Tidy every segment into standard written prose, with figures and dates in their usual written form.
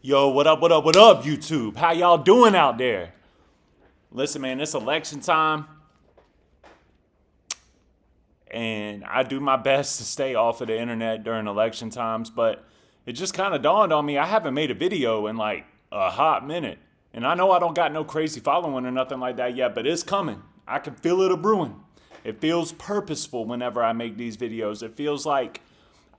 Yo, what up, what up, what up, YouTube? How y'all doing out there? Listen, man, it's election time. And I do my best to stay off of the internet during election times, but it just kind of dawned on me I haven't made a video in like a hot minute. And I know I don't got no crazy following or nothing like that yet, but it's coming. I can feel it a brewing. It feels purposeful whenever I make these videos. It feels like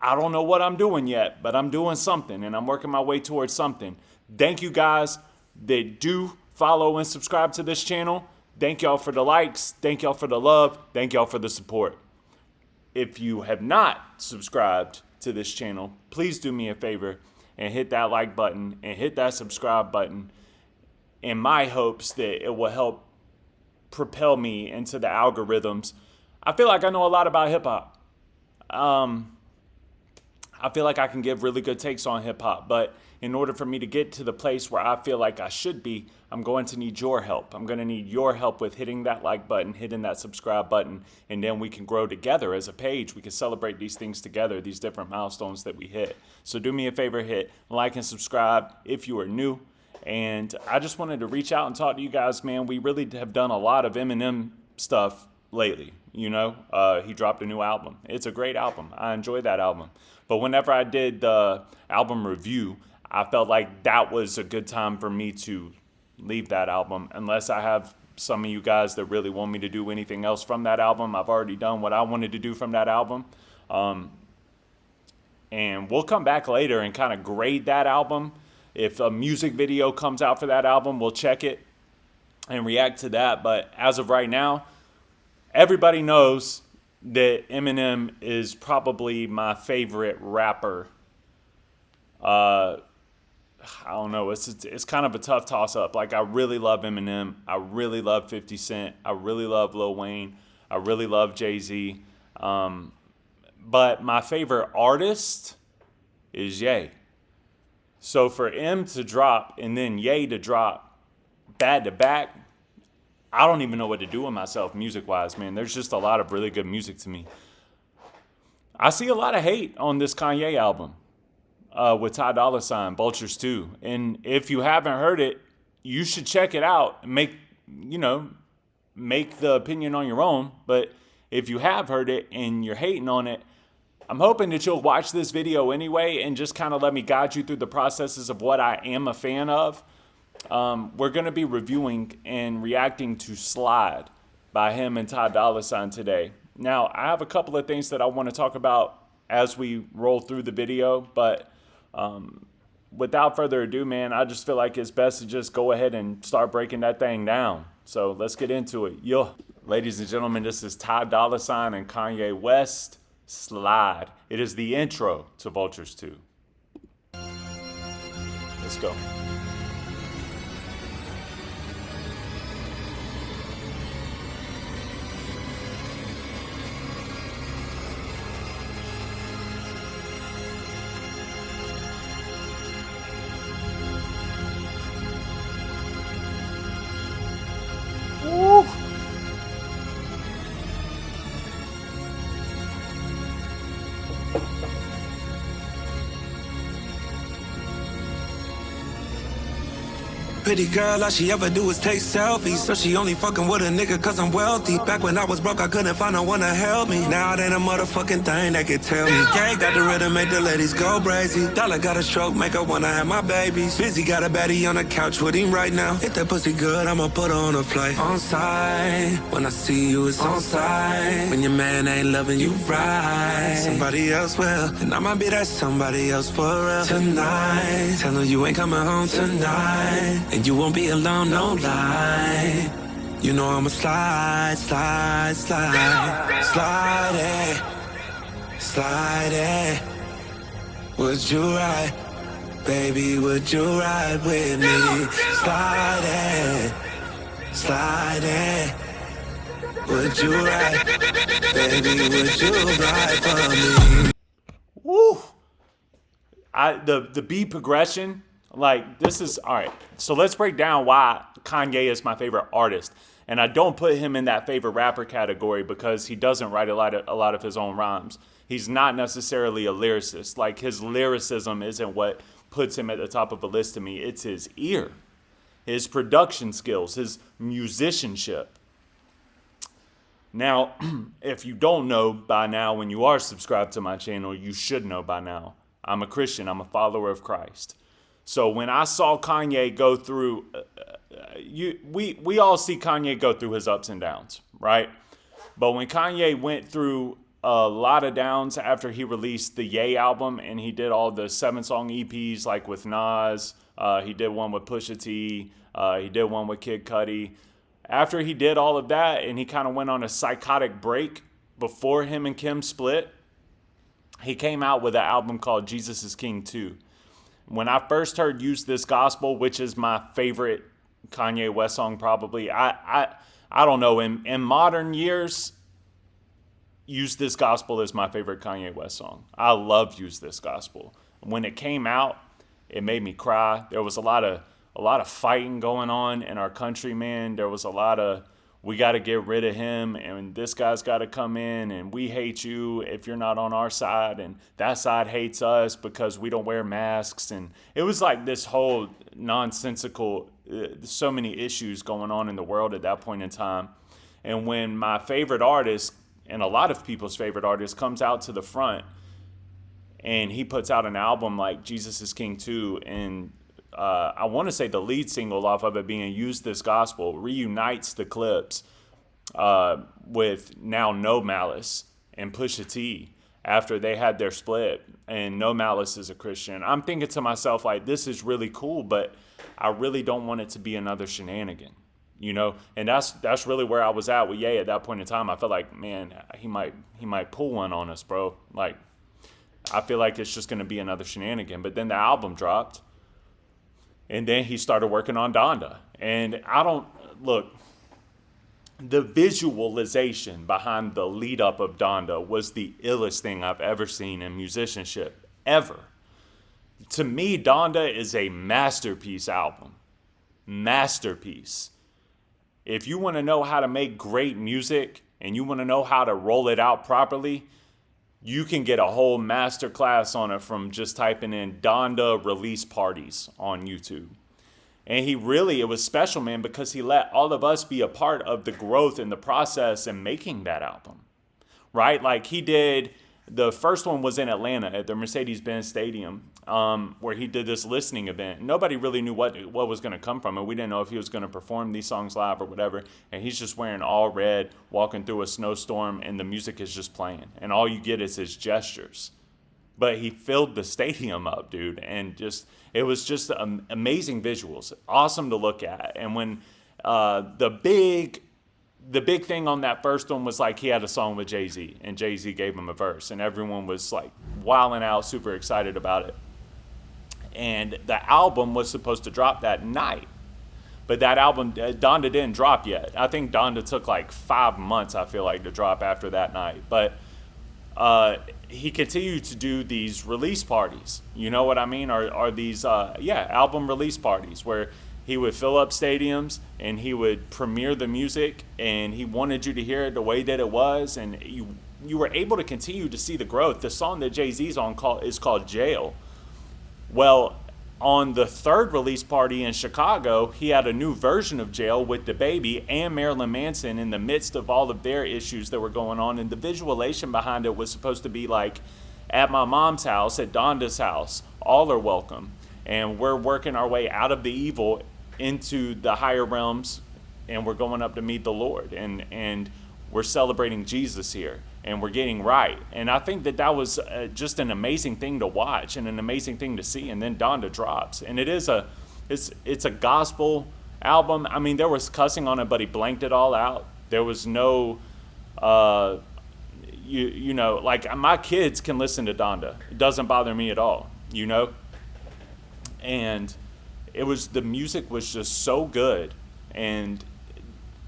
I don't know what I'm doing yet, but I'm doing something and I'm working my way towards something. Thank you guys that do follow and subscribe to this channel. Thank y'all for the likes. Thank y'all for the love. Thank y'all for the support. If you have not subscribed to this channel, please do me a favor and hit that like button and hit that subscribe button in my hopes that it will help propel me into the algorithms. I feel like I know a lot about hip hop. I feel like I can give really good takes on hip hop, but in order for me to get to the place where I feel like I should be, I'm going to need your help. I'm going to need your help with hitting that like button, hitting that subscribe button, and then we can grow together as a page. We can celebrate these things together, these different milestones that we hit. So do me a favor, hit like and subscribe if you are new. And I just wanted to reach out and talk to you guys, man. We really have done a lot of Eminem stuff lately. You know, he dropped a new album. It's a great album. I enjoyed that album. But whenever I did the album review, I felt like that was a good time for me to leave that album. Unless I have some of you guys that really want me to do anything else from that album. I've already done what I wanted to do from that album. And we'll come back later and kind of grade that album. If a music video comes out for that album, we'll check it and react to that. But as of right now, everybody knows that Eminem is probably my favorite rapper. I don't know. It's kind of a tough toss-up. Like, I really love Eminem. I really love 50 Cent. I really love Lil Wayne. I really love Jay-Z. But my favorite artist is Ye. So for M to drop and then Ye to drop back to back, I don't even know what to do with myself music-wise, man. There's just a lot of really good music to me. I see a lot of hate on this Kanye album with Dolla, Vultures 2. And if you haven't heard it, you should check it out. Make the opinion on your own. But if you have heard it and you're hating on it, I'm hoping that you'll watch this video anyway and just kind of let me guide you through the processes of what I am a fan of. We're going to be reviewing and reacting to Slide by him and Dolla today. Now, I have a couple of things that I want to talk about as we roll through the video, but without further ado, man, I just feel like it's best to just go ahead and start breaking that thing down. So let's get into it. Yo, ladies and gentlemen, this is Dolla and Kanye West, Slide. It is the intro to Vultures 2. Let's go. Woo. Pretty girl, all she ever do is take selfies. So she only fucking with a nigga cause I'm wealthy. Back when I was broke, I couldn't find no one to help me. Now it ain't a motherfucking thing that can tell me. Gang got the rhythm, make the ladies go crazy. Dolla got a stroke, make her wanna have my babies. Busy got a baddie on the couch with him right now. If that pussy good, I'ma put her on a flight. On site, when I see you, it's on site. When your man ain't loving you right, somebody else will. And I might be that somebody else for real. Tonight, tell her you ain't coming home tonight. And you won't be alone, no lie. You know I'ma slide, slide, slide. Slide it, slide it. Would you ride? Baby, would you ride with me? Slide it, slide it. Would you ride? Baby, would you ride for me? Woo! The beat progression, like, this is all right. So let's break down why Kanye is my favorite artist. And I don't put him in that favorite rapper category because he doesn't write a lot of his own rhymes. He's not necessarily a lyricist. Like, his lyricism isn't what puts him at the top of a list to me. It's his ear, his production skills, his musicianship. Now, if you don't know by now, when you are subscribed to my channel, you should know by now. I'm a Christian. I'm a follower of Christ. So when I saw Kanye go through, we all see Kanye go through his ups and downs, right? But when Kanye went through a lot of downs after he released the Ye album, and he did all the 7-song EPs like with Nas, he did one with Pusha T, he did one with Kid Cudi. After he did all of that and he kind of went on a psychotic break before him and Kim split, he came out with an album called Jesus is King 2. When I first heard Use This Gospel, which is my favorite Kanye West song probably, I don't know, in modern years, Use This Gospel is my favorite Kanye West song. I love Use This Gospel. When it came out, it made me cry. There was a lot of fighting going on in our country, man. There was a lot of, we got to get rid of him, and this guy's got to come in, and we hate you if you're not on our side, and that side hates us because we don't wear masks. And it was like this whole nonsensical, so many issues going on in the world at that point in time. And when my favorite artist, and a lot of people's favorite artist, comes out to the front, and he puts out an album like Jesus is King 2, and I want to say the lead single off of it being Use This Gospel reunites the Clips with now No Malice and Pusha T after they had their split, and No Malice is a Christian. I'm thinking to myself, like, this is really cool, but I really don't want it to be another shenanigan, you know? And that's really where I was at with Ye at that point in time. I felt like, man, he might pull one on us, bro. Like, I feel like it's just going to be another shenanigan. But then the album dropped. And then he started working on Donda. And the visualization behind the lead up of Donda was the illest thing I've ever seen in musicianship, ever. To me, Donda is a masterpiece album. Masterpiece. If you want to know how to make great music and you want to know how to roll it out properly, you can get a whole masterclass on it from just typing in Donda release parties on YouTube. And it was special, man, because he let all of us be a part of the growth and the process in making that album, right? Like the first one was in Atlanta at the Mercedes-Benz Stadium, where he did this listening event. Nobody really knew what was going to come from it. We didn't know if he was going to perform these songs live or whatever. And he's just wearing all red, walking through a snowstorm, and the music is just playing. And all you get is his gestures. But he filled the stadium up, dude. And it was just amazing visuals. Awesome to look at. And when the big thing on that first one was like he had a song with Jay-Z, and Jay-Z gave him a verse, and everyone was like wilding out, super excited about it. And the album was supposed to drop that night, but that album, Donda, didn't drop yet. I think Donda took like 5 months, I feel like, to drop after that night. But he continued to do these release parties. You know what I mean? Are these album release parties where he would fill up stadiums and he would premiere the music, and he wanted you to hear it the way that it was, and you were able to continue to see the growth. The song that Jay-Z's on is called Jail. Well, on the third release party in Chicago, he had a new version of Jail with DaBaby and Marilyn Manson in the midst of all of their issues that were going on, and the visualization behind it was supposed to be like, at my mom's house, at Donda's house, all are welcome, and we're working our way out of the evil into the higher realms, and we're going up to meet the Lord, and we're celebrating Jesus here, and we're getting right. And I think that was just an amazing thing to watch and an amazing thing to see. And then Donda drops, and it's a gospel album. I mean, there was cussing on it, but he blanked it all out. There was no you know, like, my kids can listen to Donda. It doesn't bother me at all, you know. And the music was just so good, and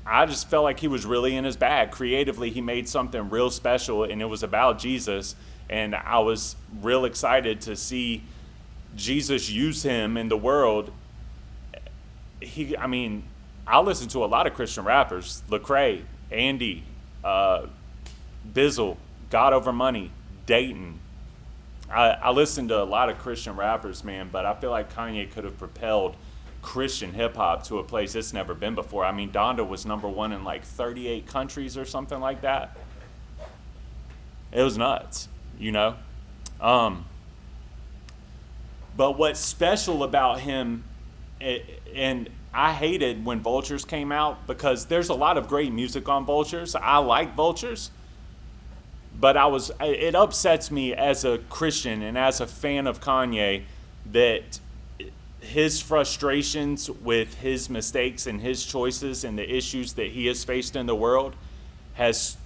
I just felt like he was really in his bag. Creatively, he made something real special, and it was about Jesus, and I was real excited to see Jesus use him in the world. I listen to a lot of Christian rappers: Lecrae, Andy, Bizzle, God Over Money, Dayton, I listen to a lot of Christian rappers, man, but I feel like Kanye could have propelled Christian hip hop to a place it's never been before. I mean, Donda was number one in like 38 countries or something like that. It was nuts, you know? Um, but what's special about him, and I hated when Vultures came out because there's a lot of great music on Vultures. I like Vultures, but it upsets me as a Christian and as a fan of Kanye that his frustrations with his mistakes and his choices and the issues that he has faced in the world has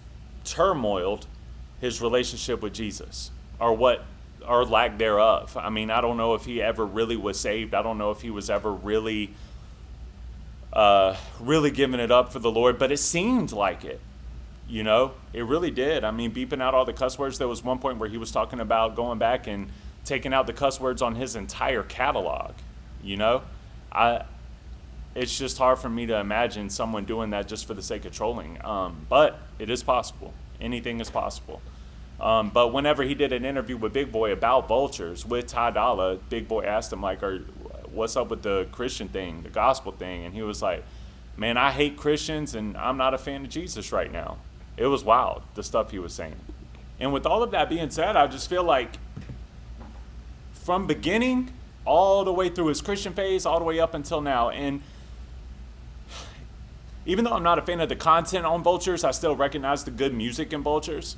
turmoiled his relationship with Jesus, or lack thereof. I mean, I don't know if he ever really was saved. I don't know if he was ever really giving it up for the Lord, but it seemed like it. You know, it really did. I mean, beeping out all the cuss words. There was one point where he was talking about going back and taking out the cuss words on his entire catalog. You know, it's just hard for me to imagine someone doing that just for the sake of trolling. But it is possible. Anything is possible. But whenever he did an interview with Big Boy about Vultures with Ty Dolla, Big Boy asked him like, "What's up with the Christian thing, the gospel thing?" And he was like, "Man, I hate Christians, and I'm not a fan of Jesus right now." It was wild, the stuff he was saying. And with all of that being said, I just feel like from beginning all the way through his Christian phase, all the way up until now, and even though I'm not a fan of the content on Vultures, I still recognize the good music in Vultures.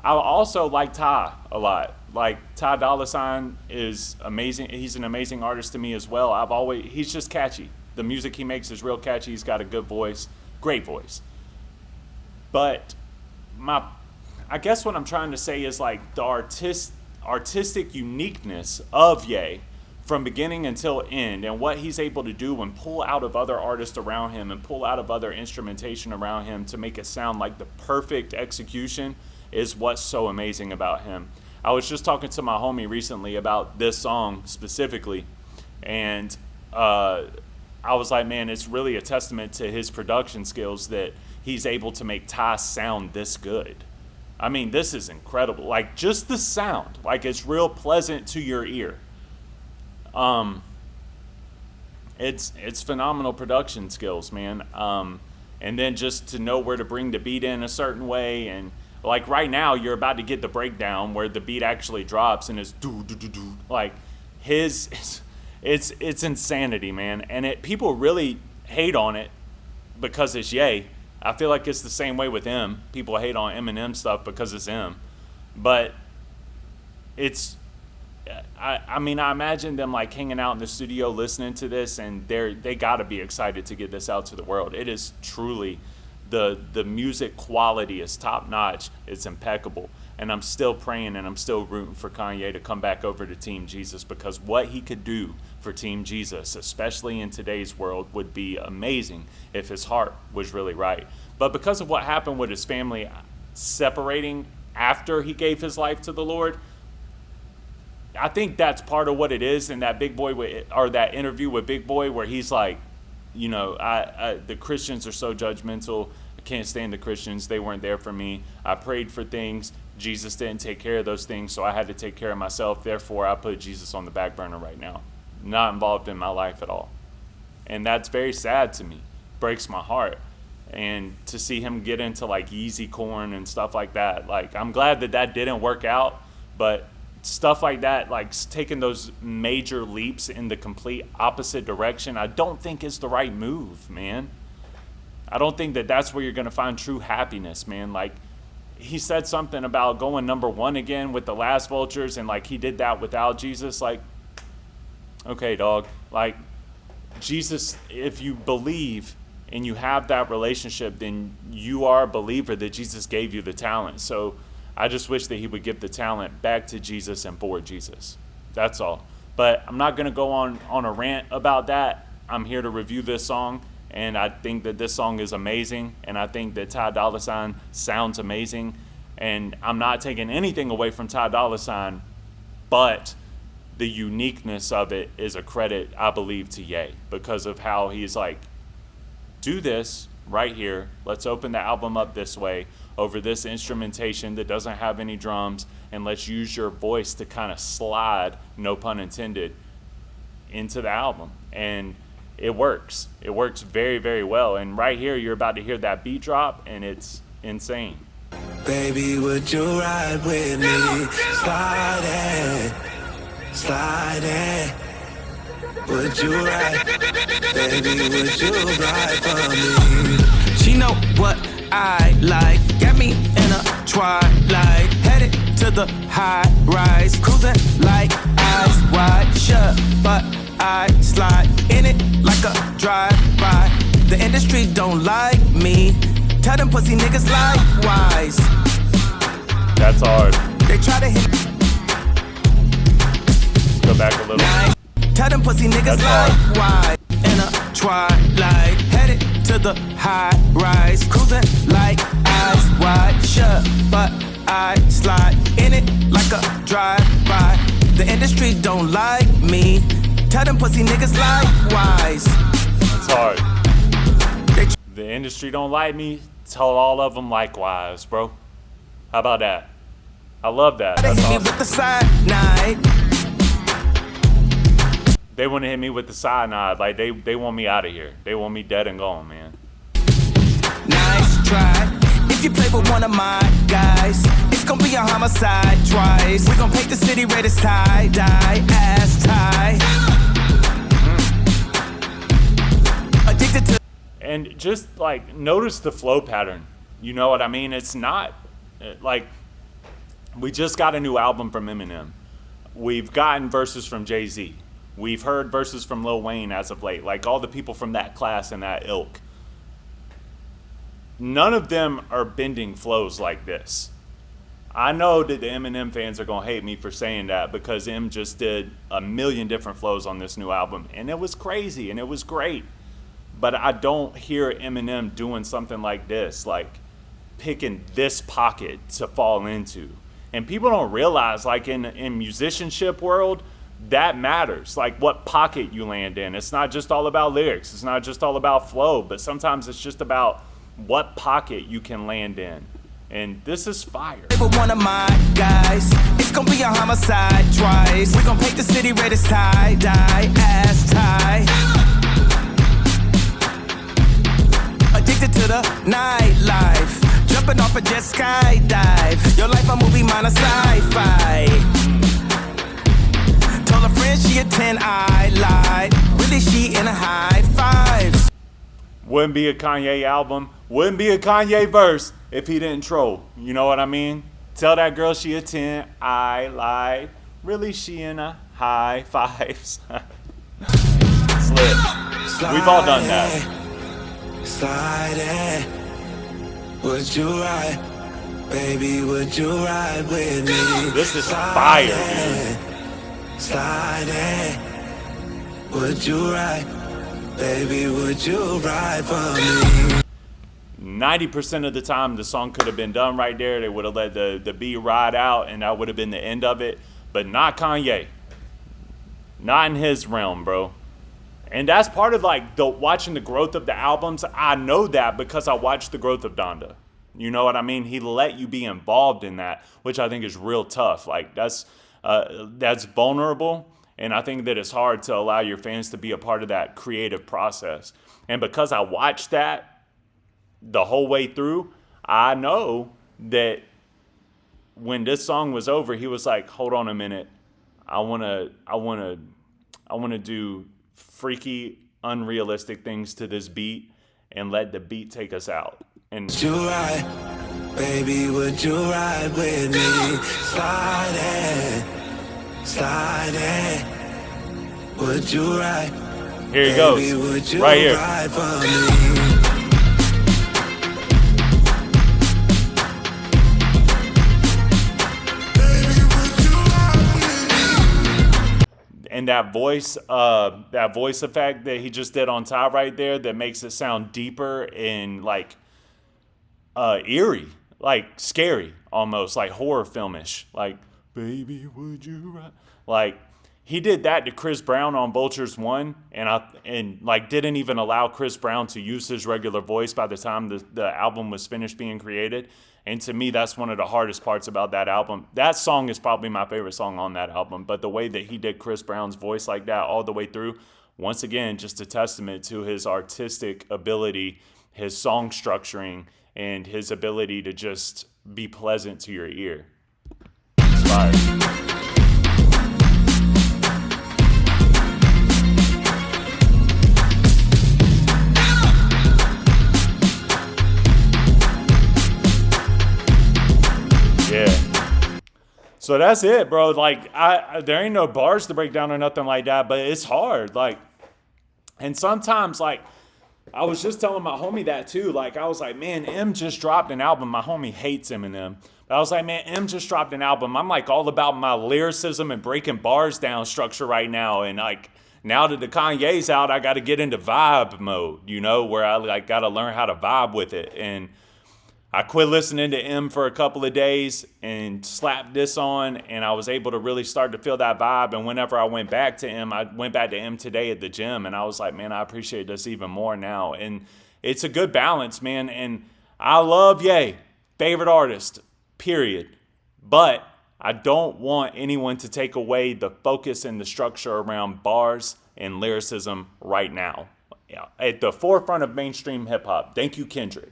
I also like Ty a lot. Like, Ty Dolla $ign is amazing. He's an amazing artist to me as well. He's just catchy. The music he makes is real catchy. He's got a good voice, great voice. But I guess what I'm trying to say is like the artistic uniqueness of Ye from beginning until end, and what he's able to do and pull out of other artists around him and pull out of other instrumentation around him to make it sound like the perfect execution is what's so amazing about him. I was just talking to my homie recently about this song specifically, and I was like, man, it's really a testament to his production skills that he's able to make Ty sound this good. I mean, this is incredible. Like, just the sound, like, it's real pleasant to your ear. It's phenomenal production skills, man. And then just to know where to bring the beat in a certain way, and like right now you're about to get the breakdown where the beat actually drops and it's do do do do. Like it's insanity, man. And people really hate on it because it's Ye. I feel like it's the same way with him. People hate on Eminem stuff because it's him, but it's. I mean, I imagine them like hanging out in the studio listening to this, and they got to be excited to get this out to the world. It is truly, the music quality is top notch. It's impeccable, and I'm still praying and I'm still rooting for Kanye to come back over to Team Jesus, because what he could do for Team Jesus, especially in today's world, would be amazing if his heart was really right. But because of what happened with his family separating after he gave his life to the Lord, I think that's part of what it is in that Big Boy or that interview with Big Boy, where he's like, you know, the Christians are so judgmental. I can't stand the Christians. They weren't there for me. I prayed for things. Jesus didn't take care of those things, so I had to take care of myself. Therefore, I put Jesus on the back burner right now. Not involved in my life at all. And that's very sad to me. Breaks my heart. And to see him get into like Yeezy corn and stuff like that, like, I'm glad that didn't work out, but stuff like that, like taking those major leaps in the complete opposite direction, I don't think is the right move, man. I don't think that's where you're going to find true happiness, man. Like, he said something about going number one again with the last Vultures, and like he did that without Jesus. Like, okay, dog. Like, Jesus, if you believe and you have that relationship, then you are a believer that Jesus gave you the talent. So I just wish that he would give the talent back to Jesus and for Jesus. That's all. But I'm not going to go on a rant about that. I'm here to review this song, and I think that this song is amazing, and I think that Ty Dolla $ign sounds amazing, and I'm not taking anything away from Ty Dolla $ign, but the uniqueness of it is a credit, I believe, to Ye, because of how he's like, do this, right here. Let's open the album up this way over this instrumentation that doesn't have any drums, and let's use your voice to kind of slide, no pun intended, into the album. And it works. It works very, very well. And right here, you're about to hear that beat drop, and it's insane. Baby, would you ride with me? Slide it, slide it. Would you ride? Baby, would you ride for me? She know what I like. Got me in a twilight, headed to the high rise, cruising like eyes wide shut, but I slide in it like a drive-by. The industry don't like me. Tell them pussy niggas likewise. That's hard. They try to hit. Go back a little. Nice. Tell them pussy niggas likewise. In a twilight, headed to the high rise, cruising like eyes wide shut, but I slide in it like a drive-by. The industry don't like me. Tell them pussy niggas likewise. That's hard. The industry don't like me. Tell all of them likewise, bro. How about that? I love that. That's awesome. With the cyanide. They want to hit me with the cyanide. Like, they want me out of here. They want me dead and gone, man. Nice try. If you play with one of my guys, it's gonna be a homicide twice. We gon' paint the city red as tie-dye, ass tie. Addicted to. And just, like, notice the flow pattern. You know what I mean? It's not, like, we just got a new album from Eminem. We've gotten verses from Jay-Z. We've heard verses from Lil Wayne as of late. Like, all the people from that class and that ilk. None of them are bending flows like this. I know that the Eminem fans are going to hate me for saying that, because M just did a million different flows on this new album. And it was crazy, and it was great. But I don't hear Eminem doing something like this, like picking this pocket to fall into. And people don't realize, like, in musicianship world, that matters, like what pocket you land in. It's not just all about lyrics. It's not just all about flow, but sometimes it's just about what pocket you can land in. And this is fire. With one of my guys, it's gonna be a homicide twice. We gon' paint the city red as tie-dye, ass tie. Addicted to the nightlife, jumping off a jet skydive. Your life a movie, mine a sci-fi. Told a friend she a 10, I lied. Really she in a high fives. Wouldn't be a Kanye album, wouldn't be a Kanye verse if he didn't troll. You know what I mean? Tell that girl she a 10, I lied. Really she in a high fives. Slip. We've all done that. Slide it. Would you ride? Baby, would you ride with me? This is fire, dude. Slide it. Would you ride? Baby, would you ride for me? 90% of the time, the song could have been done right there. They would have let the beat ride out, and that would have been the end of it. But not Kanye. Not in his realm, bro. And that's part of, like, watching the growth of the albums. I know that because I watched the growth of Donda. You know what I mean? He let you be involved in that, which I think is real tough. Like, that's vulnerable. And I think that it's hard to allow your fans to be a part of that creative process. And because I watched that the whole way through, I know that when this song was over, he was like, "Hold on a minute. I wanna do freaky, unrealistic things to this beat and let the beat take us out." And would you ride, baby? Would you ride with me? Slide it. Slide it. Would you ride? Here he goes. Baby, would you right here. Ride for me? Baby, would you ride with me? And that voice effect that he just did on top right there, that makes it sound deeper and like eerie, like scary, almost like horror filmish, like. Baby, would you ride? Like, he did that to Chris Brown on Vultures 1, and like didn't even allow Chris Brown to use his regular voice by the time the album was finished being created. And to me, that's one of the hardest parts about that album. That song is probably my favorite song on that album, but the way that he did Chris Brown's voice like that all the way through, once again, just a testament to his artistic ability, his song structuring, and his ability to just be pleasant to your ear. It's fire. Yeah. So that's it, bro. Like, there ain't no bars to break down or nothing like that, but it's hard. Like, and sometimes, like, I was just telling my homie that too. Like, I was like, man, M just dropped an album. My homie hates Eminem. But I was like, man, M just dropped an album. I'm like all about my lyricism and breaking bars down structure right now. And like, now that the Kanye's out, I got to get into vibe mode, you know, where I like got to learn how to vibe with it. And I quit listening to M for a couple of days and slapped this on, and I was able to really start to feel that vibe. And whenever I went back to M, I went back to M today at the gym, and I was like, man, I appreciate this even more now. And it's a good balance, man. And I love Ye, favorite artist, period. But I don't want anyone to take away the focus and the structure around bars and lyricism right now. Yeah, at the forefront of mainstream hip hop. Thank you, Kendrick.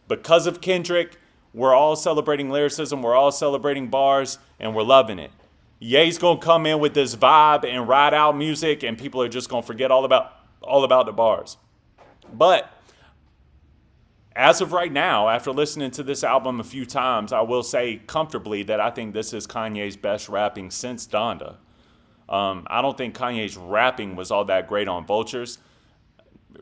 Because of Kendrick, we're all celebrating lyricism, we're all celebrating bars, and we're loving it. Ye's gonna come in with this vibe and ride out music, and people are just gonna forget all about the bars. But as of right now, after listening to this album a few times, I will say comfortably that I think this is Kanye's best rapping since Donda. I don't think Kanye's rapping was all that great on Vultures.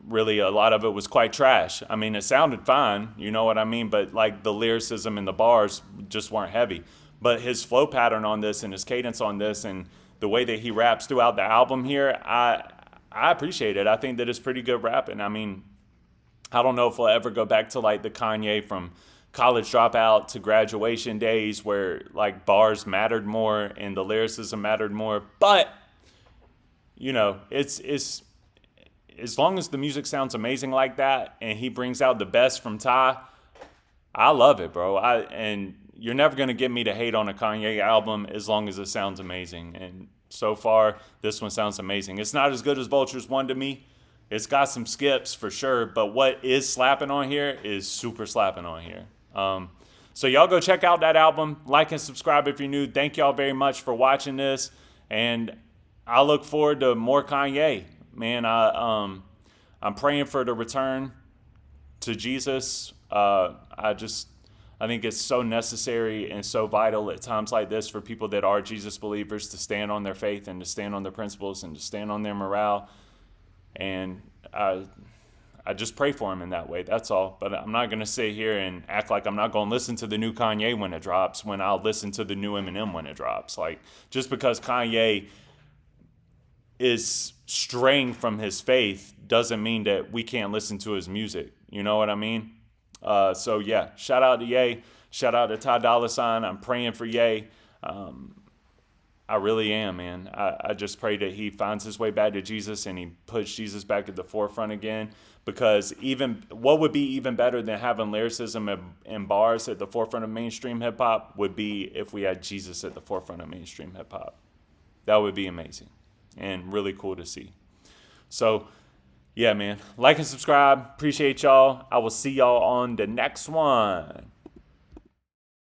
Really, a lot of it was quite trash. I mean, it sounded fine, you know what I mean? But like the lyricism and the bars just weren't heavy. But his flow pattern on this and his cadence on this and the way that he raps throughout the album here, I appreciate it. I think that it's pretty good rapping. I mean, I don't know if we'll ever go back to like the Kanye from College Dropout to Graduation days where like bars mattered more and the lyricism mattered more. But, you know, it's as long as the music sounds amazing like that and he brings out the best from Ty, I love it, bro. And you're never going to get me to hate on a Kanye album as long as it sounds amazing. And so far, this one sounds amazing. It's not as good as Vultures 1 to me. It's got some skips for sure, but what is slapping on here is super slapping on here. So y'all go check out that album. Like and subscribe if you're new. Thank y'all very much for watching this. And I look forward to more Kanye. Man, I'm praying for the return to Jesus. I think it's so necessary and so vital at times like this for people that are Jesus believers to stand on their faith and to stand on their principles and to stand on their morale. And I just pray for him in that way. That's all. But I'm not going to sit here and act like I'm not going to listen to the new Kanye when it drops when I'll listen to the new Eminem when it drops. Like, just because Kanye is straying from his faith doesn't mean that we can't listen to his music. You know what I mean? So yeah, shout out to Ye. Shout out to Ty Dolla $ign. I'm praying for Ye. I really am, man. I just pray that he finds his way back to Jesus and he puts Jesus back at the forefront again. Because even what would be even better than having lyricism and bars at the forefront of mainstream hip hop would be if we had Jesus at the forefront of mainstream hip hop. That would be amazing and really cool to see. So, yeah, man. Like and subscribe. Appreciate y'all. I will see y'all on the next one.